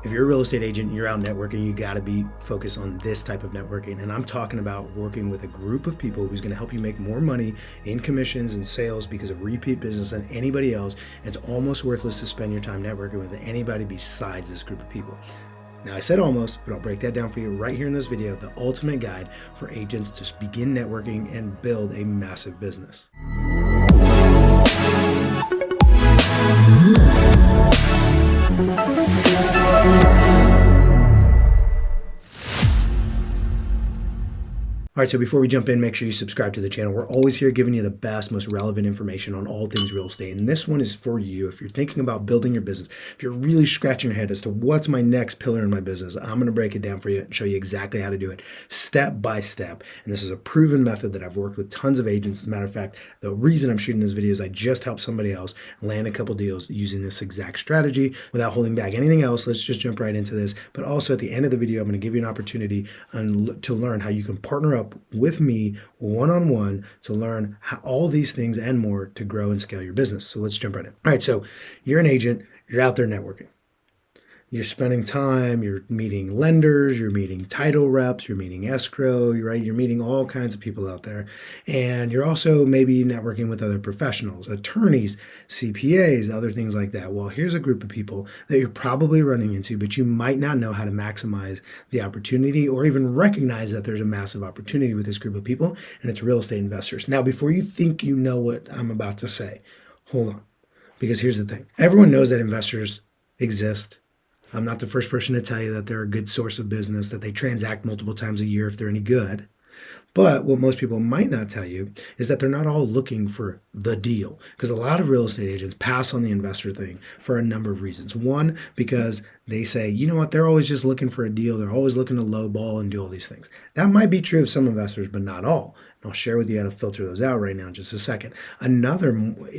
If you're a real estate agent and you're out networking, you got to be focused on this type of networking. And I'm talking about working with a group of people who's going to help you make more money in commissions and sales because of repeat business than anybody else. And it's almost worthless to spend your time networking with anybody besides this group of people. Now, I said almost, but I'll break that down for you right here in this video, the ultimate guide for agents to begin networking and build a massive business. All right, so before we jump in, make sure you subscribe to the channel. We're always here giving you the best, most relevant information on all things real estate. And this one is for you. If you're thinking about building your business, if you're really scratching your head as to what's my next pillar in my business, I'm going to break it down for you and show you exactly how to do it step by step. And this is a proven method that I've worked with tons of agents. As a matter of fact, the reason I'm shooting this video is I just helped somebody else land a couple deals using this exact strategy without holding back anything else. Let's just jump right into this. But also at the end of the video, I'm going to give you an opportunity to learn how you can partner up with me one-on-one to learn how all these things and more to grow and scale your business. So let's jump right in. All right, so you're an agent, you're out there networking. You're spending time, you're meeting lenders, you're meeting title reps, you're meeting escrow, right? You're meeting all kinds of people out there. And you're also maybe networking with other professionals, attorneys, CPAs, other things like that. Well, here's a group of people that you're probably running into, but you might not know how to maximize the opportunity or even recognize that there's a massive opportunity with this group of people, and it's real estate investors. Now, before you think you know what I'm about to say, hold on, because here's the thing. Everyone knows that investors exist. I'm not the first person to tell you that they're a good source of business, that they transact multiple times a year if they're any good. But what most people might not tell you is that they're not all looking for the deal, because a lot of real estate agents pass on the investor thing for a number of reasons. One, because they say, you know what, they're always just looking for a deal. They're always looking to lowball and do all these things. That might be true of some investors, but not all. And I'll share with you how to filter those out right now in just a second. Another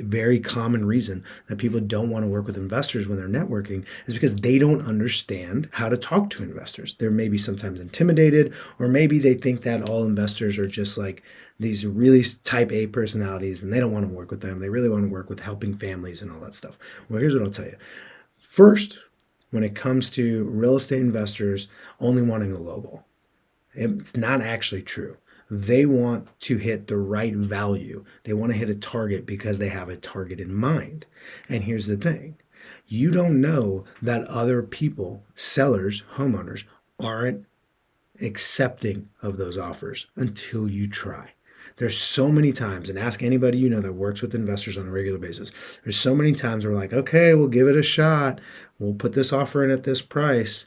very common reason that people don't want to work with investors when they're networking is because they don't understand how to talk to investors. They're maybe sometimes intimidated, or maybe they think that all investors are just like these really type A personalities and they don't want to work with them. They really want to work with helping families and all that stuff. Well, here's what I'll tell you. First, when it comes to real estate investors only wanting a lowball, it's not actually true. They want to hit the right value. They want to hit a target because they have a target in mind. And here's the thing. You don't know that other people, sellers, homeowners, aren't accepting of those offers until you try. There's so many times, and ask anybody you know that works with investors on a regular basis, there's so many times we're like, okay, we'll give it a shot. We'll put this offer in at this price.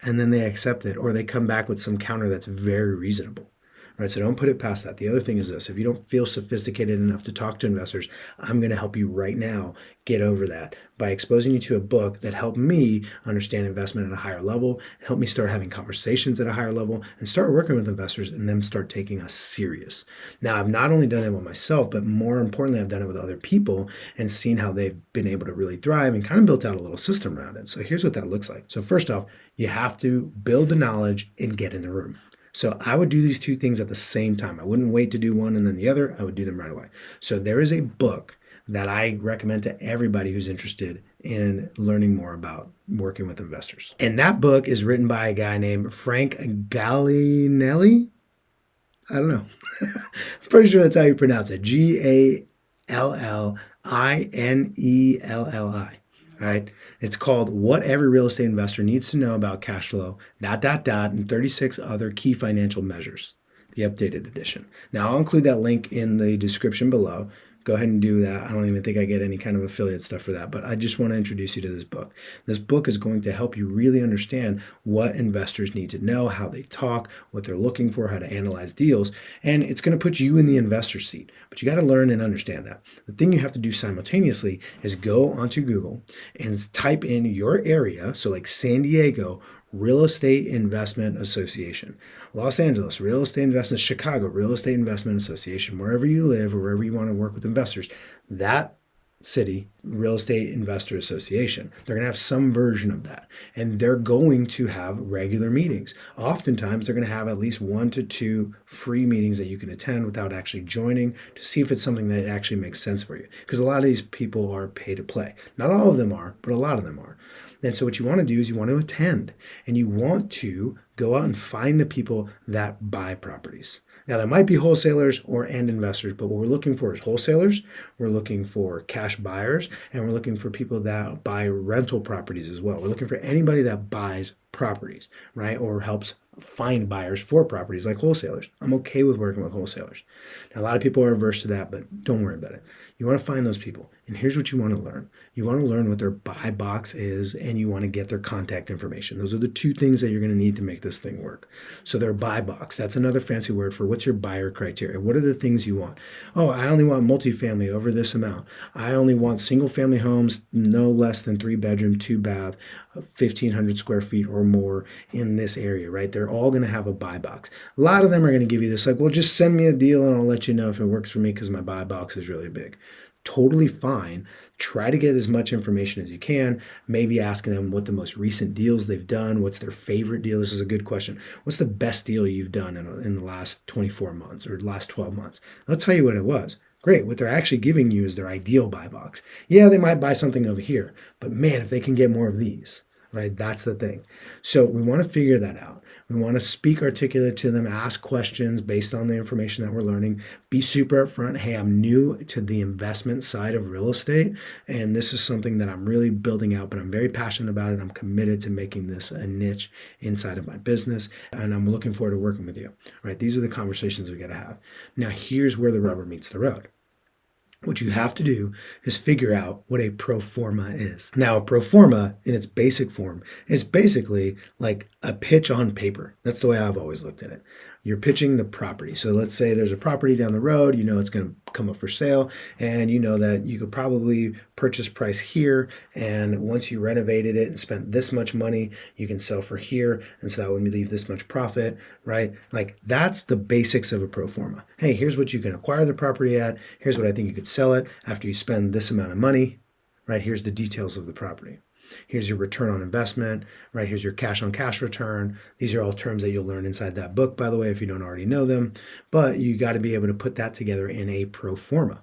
And then they accept it, or they come back with some counter that's very reasonable. Right, so don't put it past that. The other thing is this. If you don't feel sophisticated enough to talk to investors, I'm going to help you right now get over that by exposing you to a book that helped me understand investment at a higher level, help me start having conversations at a higher level, and start working with investors and them start taking us serious. Now, I've not only done it with myself, but more importantly, I've done it with other people and seen how they've been able to really thrive and kind of built out a little system around it. So here's what that looks like. So first off, you have to build the knowledge and get in the room. So I would do these two things at the same time. I wouldn't wait to do one and then the other. I would do them right away. So there is a book that I recommend to everybody who's interested in learning more about working with investors. And that book is written by a guy named Frank Gallinelli. I don't know. I'm pretty sure that's how you pronounce it. Gallinelli. Right? It's called What Every Real Estate Investor Needs to Know About Cash Flow, and 36 other key financial measures, the updated edition. Now, I'll include that link in the description below. Go ahead and do that. I don't even think I get any kind of affiliate stuff for that, but I just want to introduce you to this book. This book is going to help you really understand what investors need to know, how they talk, what they're looking for, how to analyze deals, and it's going to put you in the investor seat. But you got to learn and understand that. The thing you have to do simultaneously is go onto Google and type in your area, so like San Diego, Real Estate Investment Association, Los Angeles, Real Estate Investment, Chicago, Real Estate Investment Association, wherever you live or wherever you want to work with investors, that city, Real Estate Investor Association, they're going to have some version of that. And they're going to have regular meetings. Oftentimes, they're going to have at least 1 to 2 free meetings that you can attend without actually joining to see if it's something that actually makes sense for you. Because a lot of these people are pay to play. Not all of them are, but a lot of them are. Then so what you want to do is you want to attend, and you want to go out and find the people that buy properties. Now, that might be wholesalers and investors, but what we're looking for is wholesalers, we're looking for cash buyers, and we're looking for people that buy rental properties as well. We're looking for anybody that buys properties, right? Or helps find buyers for properties like wholesalers. I'm okay with working with wholesalers. Now, a lot of people are averse to that, but don't worry about it. You want to find those people. And here's what you want to learn. You want to learn what their buy box is, and you want to get their contact information. Those are the two things that you're going to need to make this thing work. So their buy box, that's another fancy word for what's your buyer criteria. What are the things you want? Oh, I only want multifamily over this amount. I only want single family homes, no less than 3-bedroom, 2-bath, 1,500 square feet or more in this area, right? They're all going to have a buy box. A lot of them are going to give you this, like, well, just send me a deal and I'll let you know if it works for me because my buy box is really big. Totally fine. Try to get as much information as you can. Maybe asking them what the most recent deals they've done. What's their favorite deal? This is a good question. What's the best deal you've done in the last 24 months or last 12 months? They'll tell you what it was. Great. What they're actually giving you is their ideal buy box. Yeah, they might buy something over here, but man, if they can get more of these, right? That's the thing. So we want to figure that out. We want to speak articulate to them, ask questions based on the information that we're learning. Be super upfront. Hey, I'm new to the investment side of real estate, and this is something that I'm really building out, but I'm very passionate about it. I'm committed to making this a niche inside of my business, and I'm looking forward to working with you. Right? These are the conversations we got to have. Now, here's where the rubber meets the road. What you have to do is figure out what a pro forma is. Now, a pro forma in its basic form is basically like a pitch on paper. That's the way I've always looked at it. You're pitching the property. So let's say there's a property down the road, you know it's going to come up for sale, and you know that you could probably purchase price here, and once you renovated it and spent this much money, you can sell for here, and so that would leave this much profit, right? Like that's the basics of a pro forma. Hey, here's what you can acquire the property at. Here's what I think you could sell it after you spend this amount of money, right? Here's the details of the property. Here's your return on investment, right? Here's your cash on cash return. These are all terms that you'll learn inside that book, by the way, if you don't already know them. But you got to be able to put that together in a pro forma.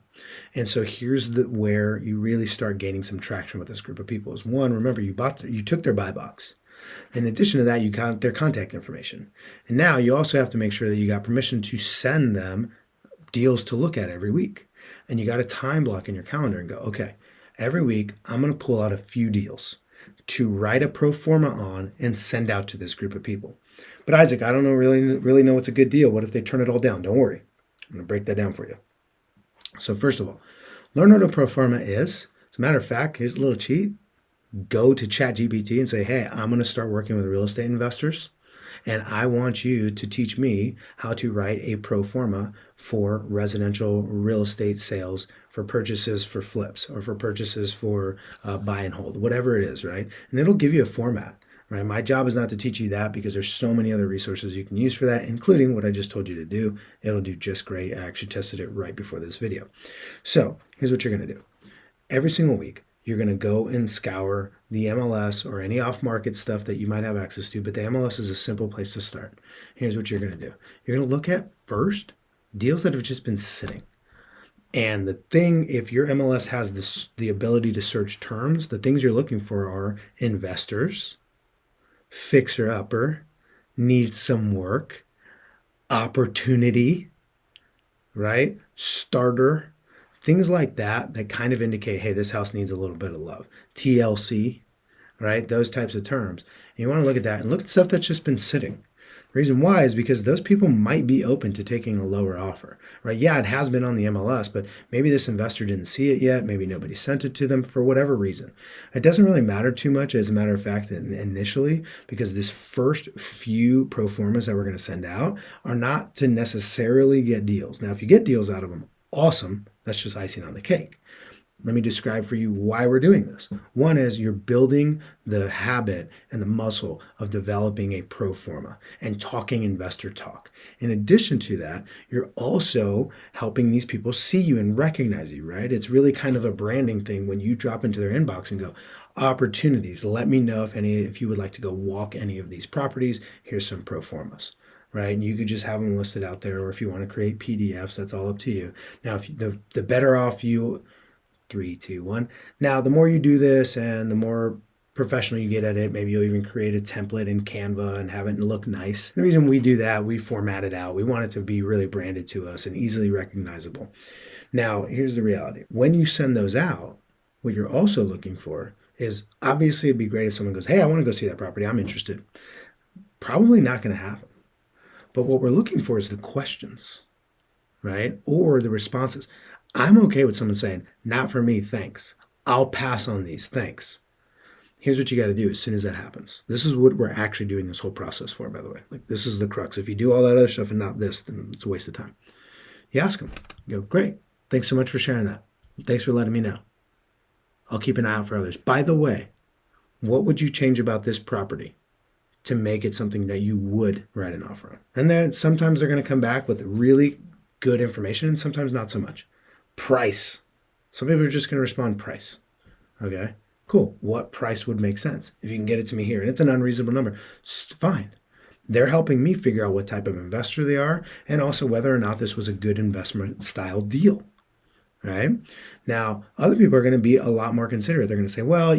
And so here's where you really start gaining some traction with this group of people. Is one, remember you took their buy box. In addition to that, you got their contact information. And now you also have to make sure that you got permission to send them deals to look at every week. And you got a time block in your calendar and go, okay, every week I'm going to pull out a few deals to write a pro forma on and send out to this group of people. But Isaac, I don't really know what's a good deal. What if they turn it all down? Don't worry. I'm going to break that down for you. So first of all, learn what a pro forma is. As a matter of fact, here's a little cheat. Go to ChatGPT and say, hey, I'm going to start working with real estate investors, and I want you to teach me how to write a pro forma for residential real estate sales, for purchases for flips, or for purchases for buy and hold, whatever it is, right? And it'll give you a format, right? My job is not to teach you that because there's so many other resources you can use for that, including what I just told you to do. It'll do just great. I actually tested it right before this video. So here's what you're going to do. Every single week, you're going to go and scour the MLS or any off-market stuff that you might have access to, but the MLS is a simple place to start. Here's what you're going to do. You're going to look at first deals that have just been sitting. And the thing, if your MLS has the ability to search terms, the things you're looking for are investors, fixer-upper, needs some work, opportunity, right? Starter. Things like that kind of indicate, hey, this house needs a little bit of love. TLC, right? Those types of terms. And you want to look at that and look at stuff that's just been sitting. The reason why is because those people might be open to taking a lower offer, right? Yeah, it has been on the MLS, but maybe this investor didn't see it yet. Maybe nobody sent it to them for whatever reason. It doesn't really matter too much, as a matter of fact, initially, because this first few pro formas that we're going to send out are not to necessarily get deals. Now, if you get deals out of them, awesome. That's just icing on the cake. Let me describe for you why we're doing this. One is you're building the habit and the muscle of developing a pro forma and talking investor talk. In addition to that, you're also helping these people see you and recognize you, right? It's really kind of a branding thing when you drop into their inbox and go, opportunities. Let me know if you would like to go walk any of these properties. Here's some pro formas. Right? And you could just have them listed out there, or if you want to create PDFs, that's all up to you. Now, if the better off you, 3, 2, 1. Now, the more you do this and the more professional you get at it. Maybe you'll even create a template in Canva and have it look nice. The reason we do that, we format it out. We want it to be really branded to us and easily recognizable. Now, here's the reality. When you send those out, what you're also looking for is, obviously it'd be great if someone goes, hey, I want to go see that property. I'm interested. Probably not going to happen. But what we're looking for is the questions, right? Or the responses. I'm okay with someone saying, not for me, thanks. I'll pass on these, thanks. Here's what you got to do as soon as that happens. This is what we're actually doing this whole process for, by the way. Like, this is the crux. If you do all that other stuff and not this, then it's a waste of time. You ask them, you go, great. Thanks so much for sharing that. Thanks for letting me know. I'll keep an eye out for others. By the way, what would you change about this property to make it something that you would write an offer on? And then sometimes they're going to come back with really good information and sometimes not so much. Price. Some people are just going to respond price. Okay, cool. What price would make sense? If you can get it to me here and it's an unreasonable number, it's fine. They're helping me figure out what type of investor they are and also whether or not this was a good investment style deal. Right? Now, other people are going to be a lot more considerate. They're going to say, well,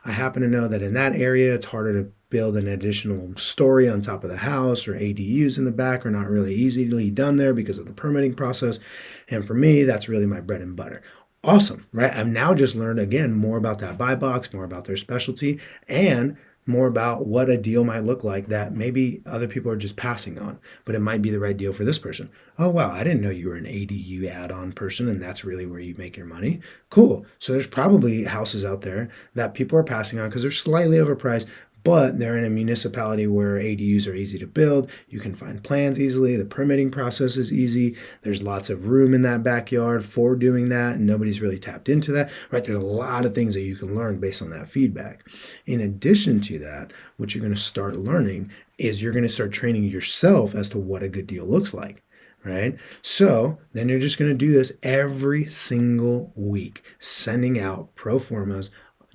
I happen to know that in that area, it's harder to build an additional story on top of the house, or ADUs in the back are not really easily done there because of the permitting process. And for me, that's really my bread and butter. Awesome, right? I've now just learned, again, more about that buy box, more about their specialty, and more about what a deal might look like that maybe other people are just passing on, but it might be the right deal for this person. Oh, wow, I didn't know you were an ADU add-on person and that's really where you make your money. Cool. So there's probably houses out there that people are passing on because they're slightly overpriced, but they're in a municipality where ADUs are easy to build. You can find plans easily. The permitting process is easy. There's lots of room in that backyard for doing that, and nobody's really tapped into that, right? There's a lot of things that you can learn based on that feedback. In addition to that, what you're going to start learning is you're going to start training yourself as to what a good deal looks like. Right? So then you're just going to do this every single week, sending out pro formas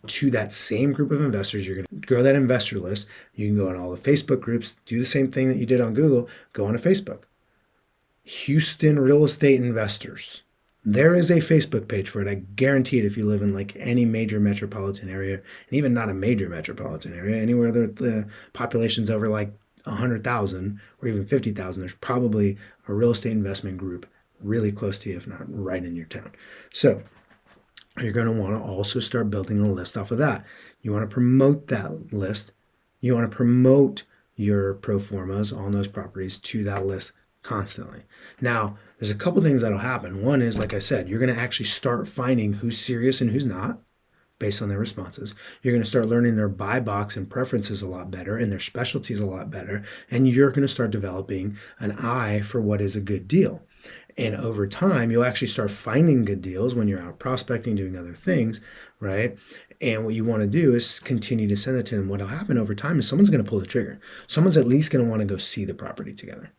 to that same group of investors. You're going to grow that investor list. You can go on all the Facebook groups, do the same thing that you did on Google, go on to Facebook. Houston real estate investors. There is a Facebook page for it. I guarantee it if you live in like any major metropolitan area, and even not a major metropolitan area, anywhere the population's over like 100,000 or even 50,000, there's probably a real estate investment group really close to you, if not right in your town. So you're going to want to also start building a list off of that. You want to promote that list. You want to promote your pro formas on those properties to that list constantly. Now, there's a couple things that'll happen. One is, like I said, you're going to actually start finding who's serious and who's not based on their responses. You're going to start learning their buy box and preferences a lot better and their specialties a lot better. And you're going to start developing an eye for what is a good deal. And over time, you'll actually start finding good deals when you're out prospecting, doing other things, right? And what you want to do is continue to send it to them. What will happen over time is someone's going to pull the trigger. Someone's at least going to want to go see the property together,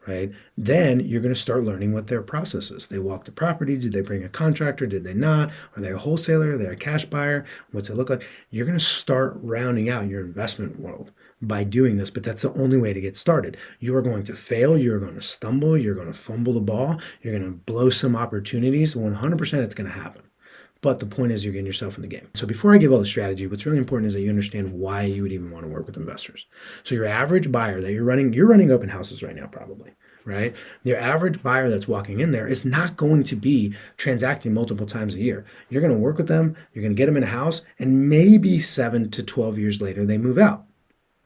right? Then you're going to start learning what their process is. They walk the property. Did they bring a contractor? Did they not? Are they a wholesaler? Are they a cash buyer? What's it look like? You're going to start rounding out your investment world by doing this, but that's the only way to get started. You are going to fail. You're going to stumble. You're going to fumble the ball. You're going to blow some opportunities. 100% it's going to happen. But the point is you're getting yourself in the game. So before I give all the strategy, what's really important is that you understand why you would even want to work with investors. So your average buyer that you're running open houses right now probably, right? Your average buyer that's walking in there is not going to be transacting multiple times a year. You're going to work with them, you're going to get them in a house, and maybe 7 to 12 years later, they move out.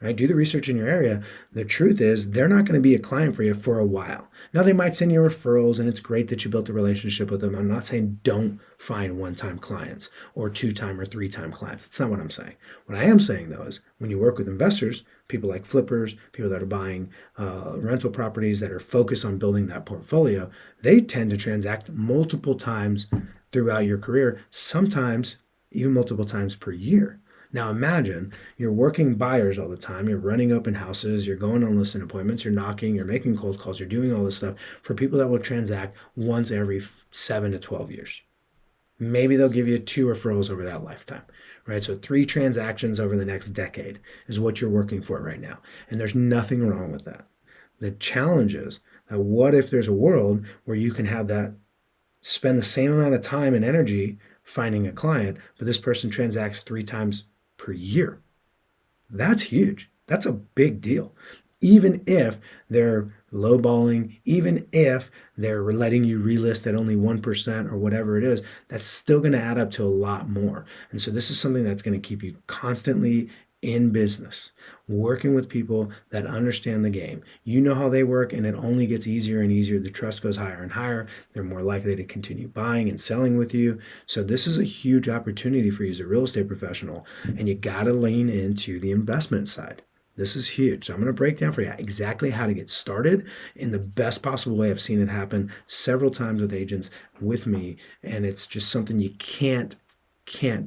Right? Do the research in your area. The truth is they're not going to be a client for you for a while. Now they might send you referrals and it's great that you built a relationship with them. I'm not saying don't find one-time clients or two-time or three-time clients. That's not what I'm saying. What I am saying though is when you work with investors, people like flippers, people that are buying rental properties that are focused on building that portfolio, they tend to transact multiple times throughout your career, sometimes even multiple times per year. Now imagine you're working buyers all the time, you're running open houses, you're going on listing appointments, you're knocking, you're making cold calls, you're doing all this stuff for people that will transact once every 7 to 12 years. Maybe they'll give you 2 referrals over that lifetime, right? So 3 transactions over the next decade is what you're working for right now. And there's nothing wrong with that. The challenge is that what if there's a world where you can have that, spend the same amount of time and energy finding a client, but this person transacts 3 times per year. That's huge. That's a big deal. Even if they're lowballing, even if they're letting you relist at only 1% or whatever it is, that's still going to add up to a lot more. And so this is something that's going to keep you constantly in business, working with people that understand the game. You know how they work, and it only gets easier and easier. The trust goes higher and higher. They're more likely to continue buying and selling with you. So this is a huge opportunity for you as a real estate professional, and you got to lean into the investment side. This is huge. So I'm going to break down for you exactly how to get started in the best possible way. I've seen it happen several times with agents with me, and it's just something you can't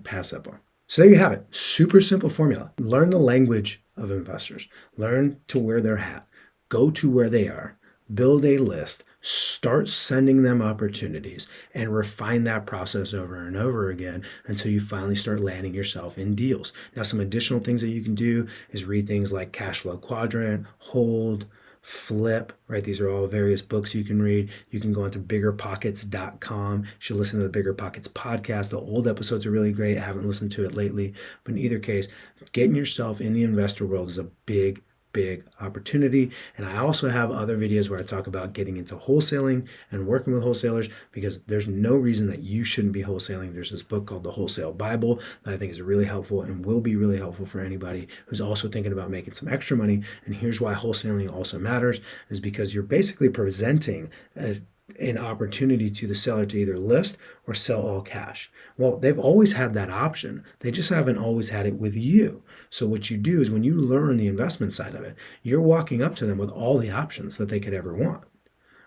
pass up on. So there you have it. Super simple formula. Learn the language of investors. Learn to where they're at. Go to where they are. Build a list. Start sending them opportunities and refine that process over and over again until you finally start landing yourself in deals. Now, some additional things that you can do is read things like Cash Flow Quadrant, Hold, Flip, right? These are all various books you can read. You can go onto biggerpockets.com. You should listen to the Bigger Pockets podcast. The old episodes are really great. I haven't listened to it lately. But in either case, getting yourself in the investor world is a big opportunity. And I also have other videos where I talk about getting into wholesaling and working with wholesalers, because there's no reason that you shouldn't be wholesaling. There's this book called The Wholesale Bible that I think is really helpful and will be really helpful for anybody who's also thinking about making some extra money. And here's why wholesaling also matters, is because you're basically presenting an opportunity to the seller to either list or sell all cash. Well, they've always had that option. They just haven't always had it with you. So what you do is when you learn the investment side of it, you're walking up to them with all the options that they could ever want.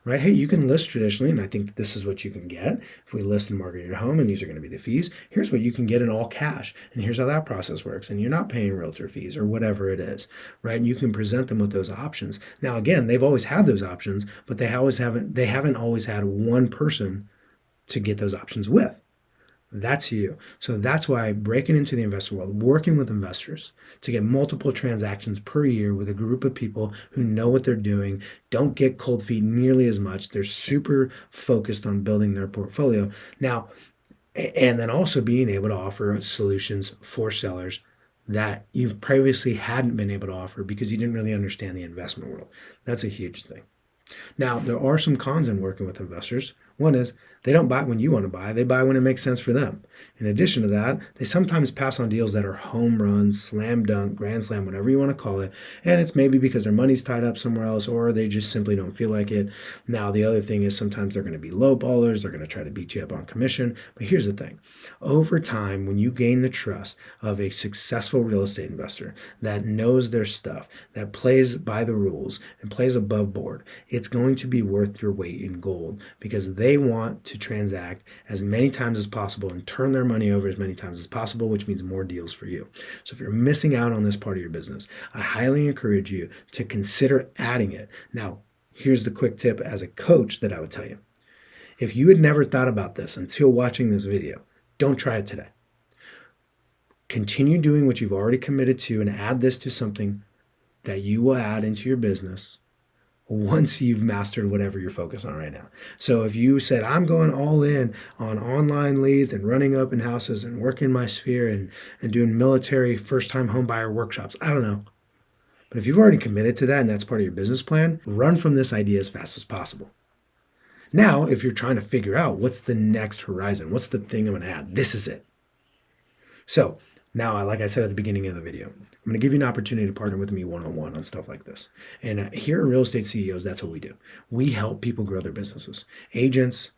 Right? Hey, you can list traditionally, and I think this is what you can get. If we list and market your home, and these are going to be the fees, here's what you can get in all cash, and here's how that process works, and you're not paying realtor fees or whatever it is, right? And you can present them with those options. Now, again, they've always had those options, but they haven't always had one person to get those options with. That's you. So that's why breaking into the investor world, working with investors to get multiple transactions per year with a group of people who know what they're doing, don't get cold feet nearly as much. They're super focused on building their portfolio. Now, and then also being able to offer solutions for sellers that you previously hadn't been able to offer because you didn't really understand the investment world. That's a huge thing. Now, there are some cons in working with investors. One is they don't buy when you want to buy, they buy when it makes sense for them. In addition to that, they sometimes pass on deals that are home runs, slam dunk, grand slam, whatever you want to call it. And it's maybe because their money's tied up somewhere else or they just simply don't feel like it. Now, the other thing is sometimes they're going to be low ballers. They're going to try to beat you up on commission. But here's the thing. Over time, when you gain the trust of a successful real estate investor that knows their stuff, that plays by the rules and plays above board, it's going to be worth your weight in gold because they want to transact as many times as possible and turn their money over as many times as possible, which means more deals for you. So if you're missing out on this part of your business, I highly encourage you to consider adding it. Now, here's the quick tip as a coach that I would tell you. If you had never thought about this until watching this video, don't try it today. Continue doing what you've already committed to and add this to something that you will add into your business once you've mastered whatever you're focused on right now. So if you said, I'm going all in on online leads and running open houses and working my sphere and doing military first-time home buyer workshops, I don't know. But if you've already committed to that and that's part of your business plan, run from this idea as fast as possible. Now, if you're trying to figure out what's the next horizon, what's the thing I'm going to add, this is it. So now, like I said at the beginning of the video, I'm going to give you an opportunity to partner with me one-on-one on stuff like this. And here at Real Estate CEOs, that's what we do. We help people grow their businesses. Agents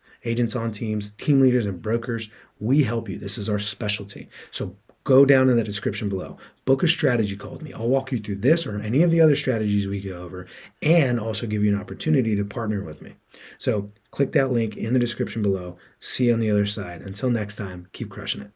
on teams, team leaders, and brokers, we help you. This is our specialty. So go down in the description below. Book a strategy call with me. I'll walk you through this or any of the other strategies we go over and also give you an opportunity to partner with me. So click that link in the description below. See you on the other side. Until next time, keep crushing it.